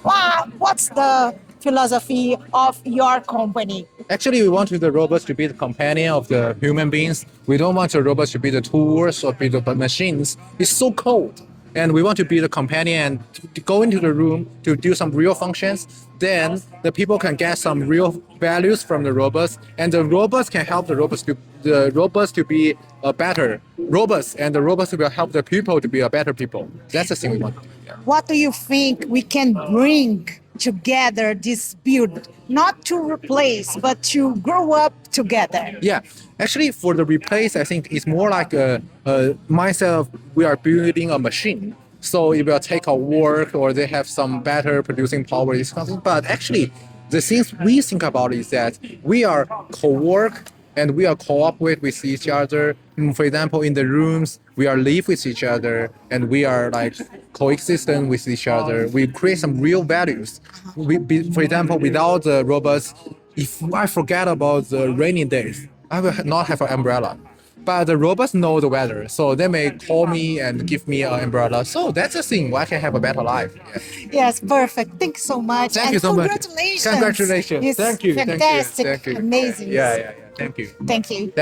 What's the philosophy of your company? Actually, we want the robots to be the companion of the human beings. We don't want the robots to be the tools or be the machines. It's so cold. And we want to be the companion and to go into the room to do some real functions. Then the people can get some real values from the robots, and the robots can help the robots to be a better robots, and the robots will help the people to be a better people. That's the thing we want. Yeah. What do you think we can bring together this build? Not to replace, but to grow up together. Yeah, actually, for the replace, I think it's more like a mindset of we are building a machine. So it will take our work, or they have some better producing power, is something. But actually, the things we think about is that we are co-work and we are cooperate with each other. For example, in the rooms, we are live with each other and we are like coexistent with each other. We create some real values. For example, without the robots, if I forget about the rainy days, I will not have an umbrella. But the robots know the weather, so they may call me and give me an umbrella. So that's the thing. I can have a better life. Yeah. Yes, perfect. Thank you so much. Thank and you so much. Congratulations. Congratulations. It's Thank you. fantastic. Thank you. Amazing. Yeah. Thank you. Thank you. Thank